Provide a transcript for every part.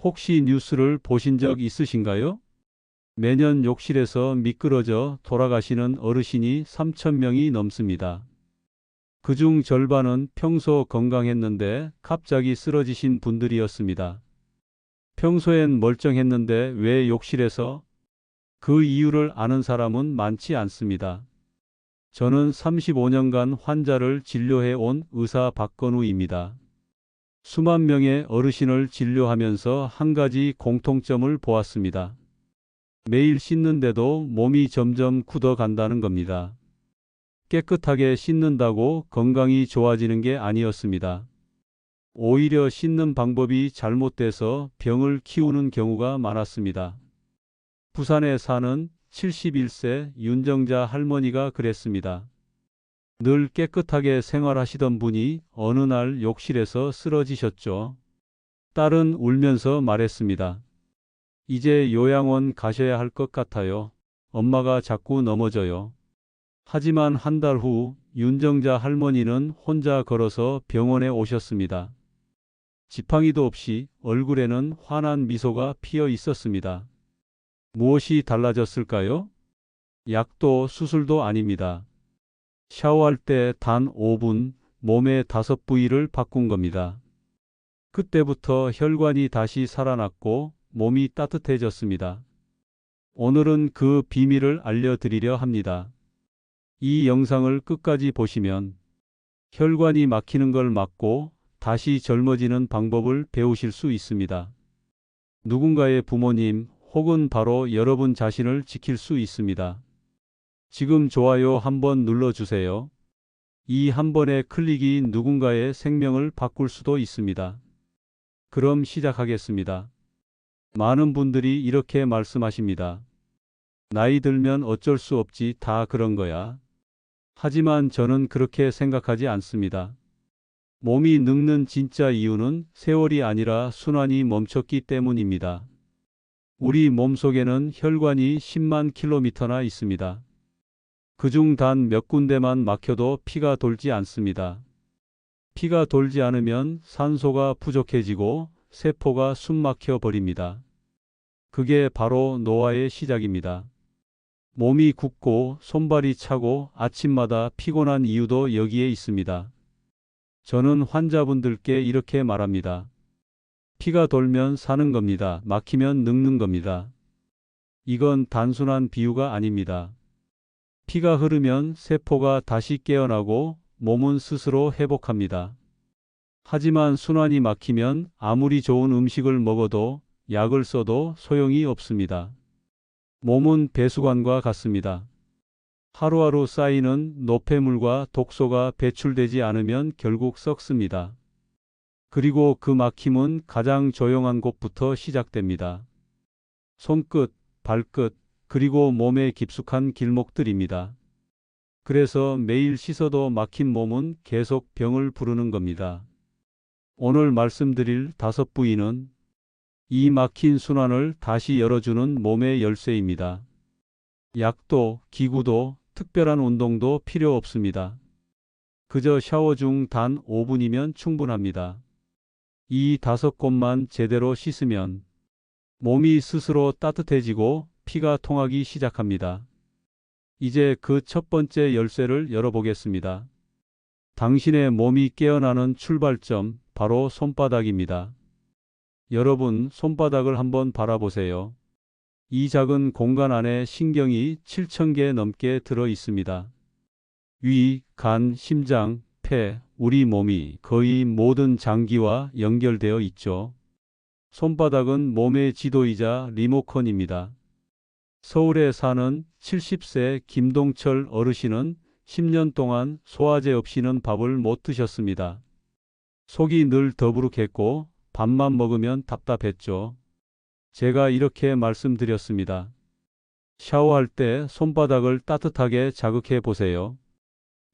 혹시 뉴스를 보신 적 있으신가요? 매년 욕실에서 미끄러져 돌아가시는 어르신이 3천 명이 넘습니다. 그중 절반은 평소 건강했는데 갑자기 쓰러지신 분들이었습니다. 평소엔 멀쩡했는데 왜 욕실에서? 그 이유를 아는 사람은 많지 않습니다. 저는 35년간 환자를 진료해 온 의사 박건우입니다. 수만 명의 어르신을 진료하면서 한 가지 공통점을 보았습니다. 매일 씻는데도 몸이 점점 굳어간다는 겁니다. 깨끗하게 씻는다고 건강이 좋아지는 게 아니었습니다. 오히려 씻는 방법이 잘못돼서 병을 키우는 경우가 많았습니다. 부산에 사는 71세 윤정자 할머니가 그랬습니다. 늘 깨끗하게 생활하시던 분이 어느 날 욕실에서 쓰러지셨죠. 딸은 울면서 말했습니다. 이제 요양원 가셔야 할 것 같아요. 엄마가 자꾸 넘어져요. 하지만 한 달 후 윤정자 할머니는 혼자 걸어서 병원에 오셨습니다. 지팡이도 없이 얼굴에는 환한 미소가 피어 있었습니다. 무엇이 달라졌을까요? 약도 수술도 아닙니다. 샤워할 때 단 5분 몸의 5부위를 바꾼 겁니다. 그때부터 혈관이 다시 살아났고 몸이 따뜻해졌습니다. 오늘은 그 비밀을 알려드리려 합니다. 이 영상을 끝까지 보시면 혈관이 막히는 걸 막고 다시 젊어지는 방법을 배우실 수 있습니다. 누군가의 부모님 혹은 바로 여러분 자신을 지킬 수 있습니다. 지금 좋아요 한번 눌러주세요. 이 한 번의 클릭이 누군가의 생명을 바꿀 수도 있습니다. 그럼 시작하겠습니다. 많은 분들이 이렇게 말씀하십니다. 나이 들면 어쩔 수 없지, 다 그런 거야. 하지만 저는 그렇게 생각하지 않습니다. 몸이 늙는 진짜 이유는 세월이 아니라 순환이 멈췄기 때문입니다. 우리 몸속에는 혈관이 10만 킬로미터나 있습니다. 그중 단 몇 군데만 막혀도 피가 돌지 않습니다. 피가 돌지 않으면 산소가 부족해지고 세포가 숨막혀 버립니다. 그게 바로 노화의 시작입니다. 몸이 굳고 손발이 차고 아침마다 피곤한 이유도 여기에 있습니다. 저는 환자분들께 이렇게 말합니다. 피가 돌면 사는 겁니다. 막히면 늙는 겁니다. 이건 단순한 비유가 아닙니다. 피가 흐르면 세포가 다시 깨어나고 몸은 스스로 회복합니다. 하지만 순환이 막히면 아무리 좋은 음식을 먹어도 약을 써도 소용이 없습니다. 몸은 배수관과 같습니다. 하루하루 쌓이는 노폐물과 독소가 배출되지 않으면 결국 썩습니다. 그리고 그 막힘은 가장 조용한 곳부터 시작됩니다. 손끝, 발끝, 그리고 몸의 깊숙한 길목들입니다. 그래서 매일 씻어도 막힌 몸은 계속 병을 부르는 겁니다. 오늘 말씀드릴 5부위는 이 막힌 순환을 다시 열어주는 몸의 열쇠입니다. 약도, 기구도, 특별한 운동도 필요 없습니다. 그저 샤워 중 단 5분이면 충분합니다. 이 5곳만 제대로 씻으면 몸이 스스로 따뜻해지고 피가 통하기 시작합니다. 이제 그 첫 번째 열쇠를 열어보겠습니다. 당신의 몸이 깨어나는 출발점, 바로 손바닥입니다. 여러분, 손바닥을 한번 바라보세요. 이 작은 공간 안에 신경이 7,000개 넘게 들어 있습니다. 위, 간, 심장, 폐, 우리 몸이 거의 모든 장기와 연결되어 있죠. 손바닥은 몸의 지도이자 리모컨입니다. 서울에 사는 70세 김동철 어르신은 10년 동안 소화제 없이는 밥을 못 드셨습니다. 속이 늘 더부룩했고 밥만 먹으면 답답했죠. 제가 이렇게 말씀드렸습니다. 샤워할 때 손바닥을 따뜻하게 자극해 보세요.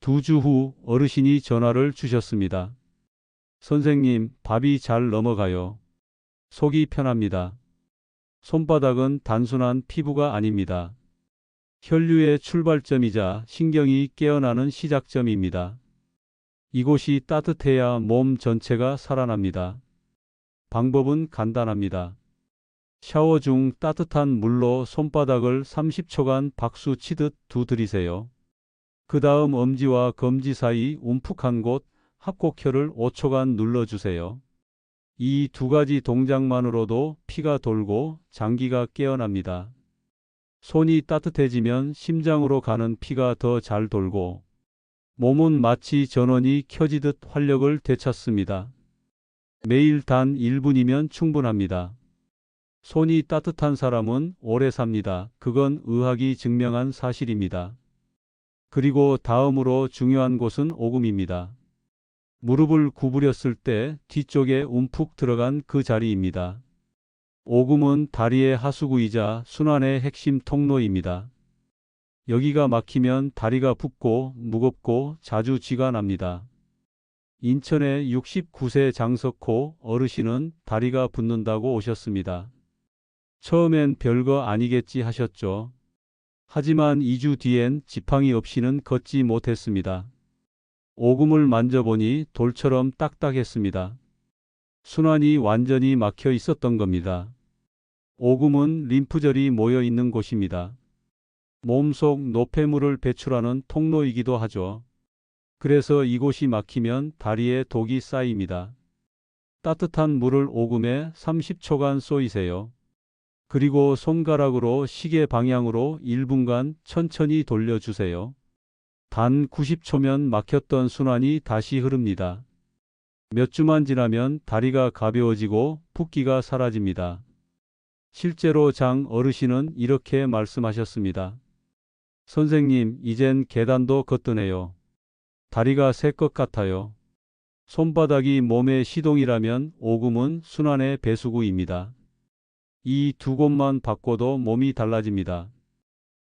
2주 후 어르신이 전화를 주셨습니다. 선생님, 밥이 잘 넘어가요. 속이 편합니다. 손바닥은 단순한 피부가 아닙니다. 혈류의 출발점이자 신경이 깨어나는 시작점입니다. 이곳이 따뜻해야 몸 전체가 살아납니다. 방법은 간단합니다. 샤워 중 따뜻한 물로 손바닥을 30초간 박수 치듯 두드리세요. 그 다음 엄지와 검지 사이 움푹한 곳 합곡혈을 5초간 눌러주세요. 이 두 가지 동작만으로도 피가 돌고 장기가 깨어납니다. 손이 따뜻해지면 심장으로 가는 피가 더 잘 돌고 몸은 마치 전원이 켜지듯 활력을 되찾습니다. 매일 단 1분이면 충분합니다. 손이 따뜻한 사람은 오래 삽니다. 그건 의학이 증명한 사실입니다. 그리고 다음으로 중요한 곳은 오금입니다. 무릎을 구부렸을 때 뒤쪽에 움푹 들어간 그 자리입니다. 오금은 다리의 하수구이자 순환의 핵심 통로입니다. 여기가 막히면 다리가 붓고 무겁고 자주 쥐가 납니다. 인천의 69세 장석호 어르신은 다리가 붓는다고 오셨습니다. 처음엔 별거 아니겠지 하셨죠. 하지만 2주 뒤엔 지팡이 없이는 걷지 못했습니다. 오금을 만져보니 돌처럼 딱딱했습니다. 순환이 완전히 막혀 있었던 겁니다. 오금은 림프절이 모여 있는 곳입니다. 몸속 노폐물을 배출하는 통로이기도 하죠. 그래서 이곳이 막히면 다리에 독이 쌓입니다. 따뜻한 물을 오금에 30초간 쏘이세요. 그리고 손가락으로 시계 방향으로 1분간 천천히 돌려주세요. 단 90초면 막혔던 순환이 다시 흐릅니다. 몇 주만 지나면 다리가 가벼워지고 붓기가 사라집니다. 실제로 장 어르신은 이렇게 말씀하셨습니다. 선생님, 이젠 계단도 걷드네요. 다리가 새 것 같아요. 손바닥이 몸의 시동이라면 오금은 순환의 배수구입니다. 이 두 곳만 바꿔도 몸이 달라집니다.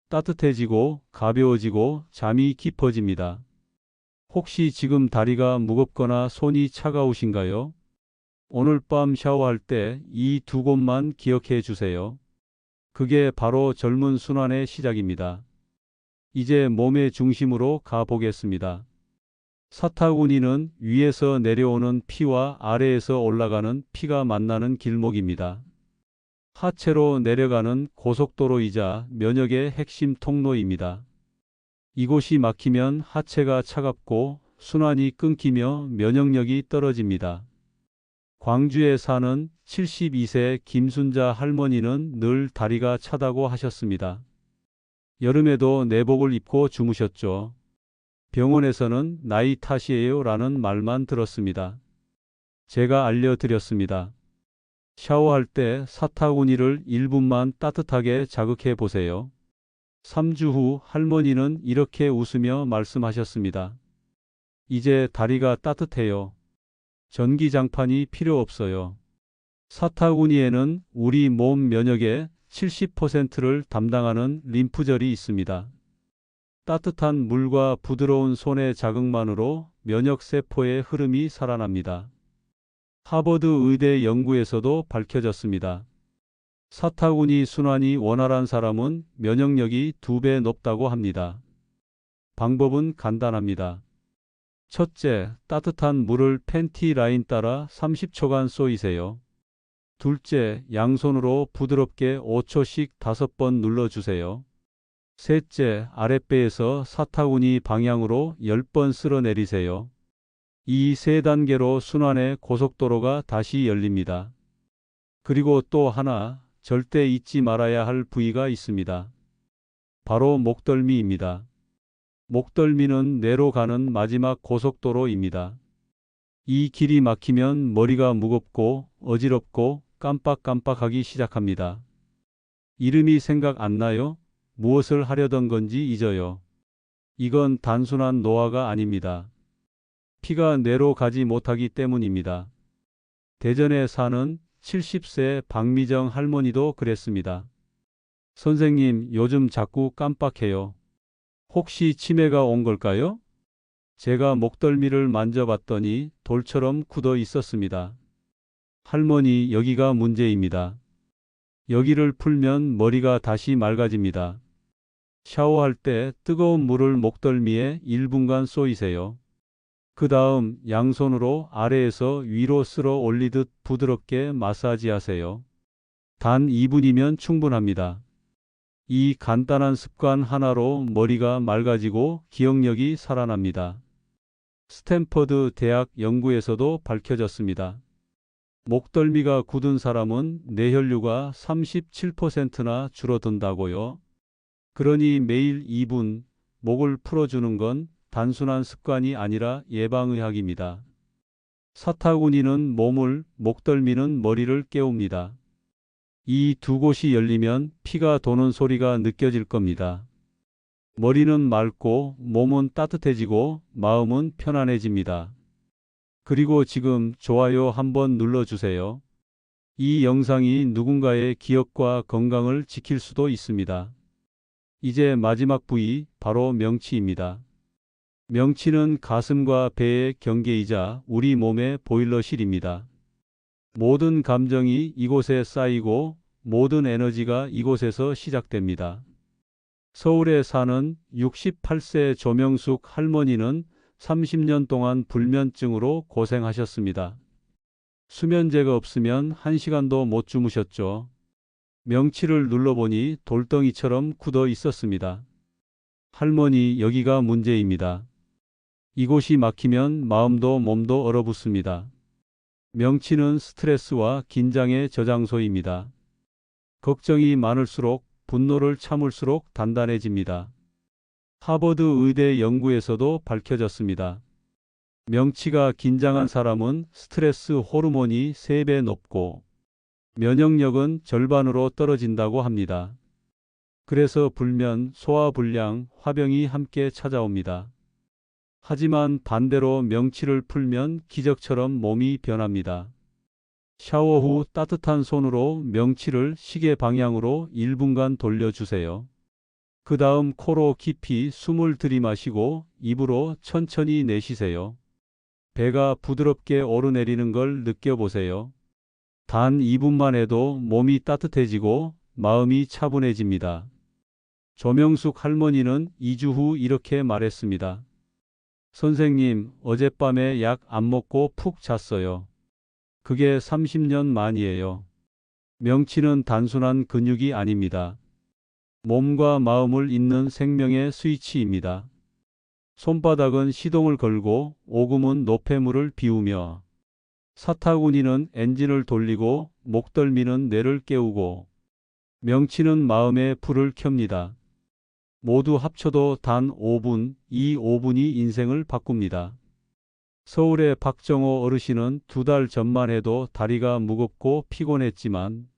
따뜻해지고 가벼워지고 잠이 깊어집니다. 혹시 지금 다리가 무겁거나 손이 차가우신가요? 오늘 밤 샤워할 때 이 두 곳만 기억해 주세요. 그게 바로 젊은 순환의 시작입니다. 이제 몸의 중심으로 가보겠습니다. 사타구니는 위에서 내려오는 피와 아래에서 올라가는 피가 만나는 길목입니다. 하체로 내려가는 고속도로이자 면역의 핵심 통로입니다. 이곳이 막히면 하체가 차갑고 순환이 끊기며 면역력이 떨어집니다. 광주에 사는 72세 김순자 할머니는 늘 다리가 차다고 하셨습니다. 여름에도 내복을 입고 주무셨죠. 병원에서는 나이 탓이에요 라는 말만 들었습니다. 제가 알려드렸습니다. 샤워할 때 사타구니를 1분만 따뜻하게 자극해 보세요. 3주 후 할머니는 이렇게 웃으며 말씀하셨습니다. 이제 다리가 따뜻해요. 전기장판이 필요 없어요. 사타구니에는 우리 몸 면역의 70%를 담당하는 림프절이 있습니다. 따뜻한 물과 부드러운 손의 자극만으로 면역세포의 흐름이 살아납니다. 하버드 의대 연구에서도 밝혀졌습니다. 사타구니 순환이 원활한 사람은 면역력이 2배 높다고 합니다. 방법은 간단합니다. 첫째, 따뜻한 물을 팬티 라인 따라 30초간 쏘이세요. 둘째, 양손으로 부드럽게 5초씩 5번 눌러주세요. 셋째, 아랫배에서 사타구니 방향으로 10번 쓸어내리세요. 이 세 단계로 순환의 고속도로가 다시 열립니다. 그리고 또 하나, 절대 잊지 말아야 할 부위가 있습니다. 바로 목덜미입니다. 목덜미는 뇌로 가는 마지막 고속도로입니다. 이 길이 막히면 머리가 무겁고 어지럽고 깜빡깜빡하기 시작합니다. 이름이 생각 안 나요? 무엇을 하려던 건지 잊어요. 이건 단순한 노화가 아닙니다. 피가 뇌로 가지 못하기 때문입니다. 대전에 사는 70세 박미정 할머니도 그랬습니다. 선생님, 요즘 자꾸 깜빡해요. 혹시 치매가 온 걸까요? 제가 목덜미를 만져봤더니 돌처럼 굳어 있었습니다. 할머니, 여기가 문제입니다. 여기를 풀면 머리가 다시 맑아집니다. 샤워할 때 뜨거운 물을 목덜미에 1분간 쏘이세요. 그 다음 양손으로 아래에서 위로 쓸어 올리듯 부드럽게 마사지하세요. 단 2분이면 충분합니다. 이 간단한 습관 하나로 머리가 맑아지고 기억력이 살아납니다. 스탠퍼드 대학 연구에서도 밝혀졌습니다. 목덜미가 굳은 사람은 뇌혈류가 37%나 줄어든다고요. 그러니 매일 2분 목을 풀어주는 건 단순한 습관이 아니라 예방의학입니다. 사타구니는 몸을, 목덜미는 머리를 깨웁니다. 이 두 곳이 열리면 피가 도는 소리가 느껴질 겁니다. 머리는 맑고 몸은 따뜻해지고 마음은 편안해집니다. 그리고 지금 좋아요 한번 눌러주세요. 이 영상이 누군가의 기억과 건강을 지킬 수도 있습니다. 이제 마지막 부위, 바로 명치입니다. 명치는 가슴과 배의 경계이자 우리 몸의 보일러실입니다. 모든 감정이 이곳에 쌓이고 모든 에너지가 이곳에서 시작됩니다. 서울에 사는 68세 조명숙 할머니는 30년 동안 불면증으로 고생하셨습니다. 수면제가 없으면 1시간도 못 주무셨죠. 명치를 눌러보니 돌덩이처럼 굳어 있었습니다. 할머니, 여기가 문제입니다. 이곳이 막히면 마음도 몸도 얼어붙습니다. 명치는 스트레스와 긴장의 저장소입니다. 걱정이 많을수록 분노를 참을수록 단단해집니다. 하버드 의대 연구에서도 밝혀졌습니다. 명치가 긴장한 사람은 스트레스 호르몬이 3배 높고 면역력은 절반으로 떨어진다고 합니다. 그래서 불면, 소화불량, 화병이 함께 찾아옵니다. 하지만 반대로 명치를 풀면 기적처럼 몸이 변합니다. 샤워 후 따뜻한 손으로 명치를 시계 방향으로 1분간 돌려주세요. 그 다음 코로 깊이 숨을 들이마시고 입으로 천천히 내쉬세요. 배가 부드럽게 오르내리는 걸 느껴보세요. 단 2분만 해도 몸이 따뜻해지고 마음이 차분해집니다. 조명숙 할머니는 2주 후 이렇게 말했습니다. 선생님, 어젯밤에 약 안 먹고 푹 잤어요. 그게 30년 만이에요. 명치는 단순한 근육이 아닙니다. 몸과 마음을 잇는 생명의 스위치입니다. 손바닥은 시동을 걸고 오금은 노폐물을 비우며 사타구니는 엔진을 돌리고 목덜미는 뇌를 깨우고 명치는 마음의 불을 켭니다. 모두 합쳐도 단 5분, 이 5분이 인생을 바꿉니다. 서울의 박정호 어르신은 2달 전만 해도 다리가 무겁고 피곤했지만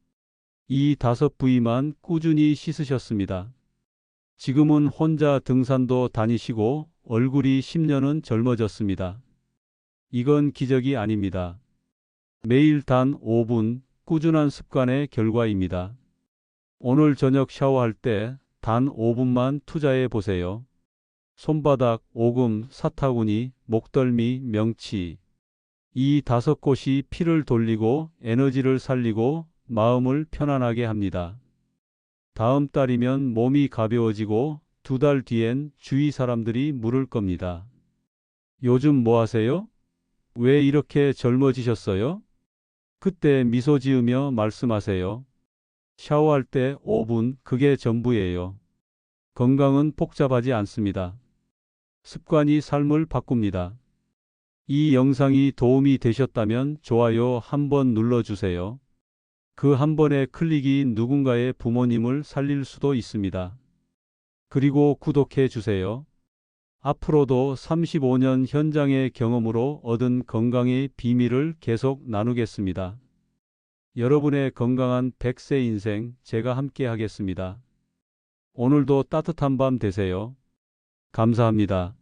이 5부위만 꾸준히 씻으셨습니다. 지금은 혼자 등산도 다니시고 얼굴이 10년은 젊어졌습니다. 이건 기적이 아닙니다. 매일 단 5분 꾸준한 습관의 결과입니다. 오늘 저녁 샤워할 때 단 5분만 투자해 보세요. 손바닥, 오금, 사타구니, 목덜미, 명치. 이 5곳이 피를 돌리고 에너지를 살리고 마음을 편안하게 합니다. 다음 달이면 몸이 가벼워지고 2달 뒤엔 주위 사람들이 물을 겁니다. 요즘 뭐 하세요? 왜 이렇게 젊어지셨어요? 그때 미소 지으며 말씀하세요. 샤워할 때 5분, 그게 전부예요. 건강은 복잡하지 않습니다. 습관이 삶을 바꿉니다. 이 영상이 도움이 되셨다면 좋아요 한번 눌러주세요. 그 한 번의 클릭이 누군가의 부모님을 살릴 수도 있습니다. 그리고 구독해 주세요. 앞으로도 35년 현장의 경험으로 얻은 건강의 비밀을 계속 나누겠습니다. 여러분의 건강한 100세 인생 제가 함께 하겠습니다. 오늘도 따뜻한 밤 되세요. 감사합니다.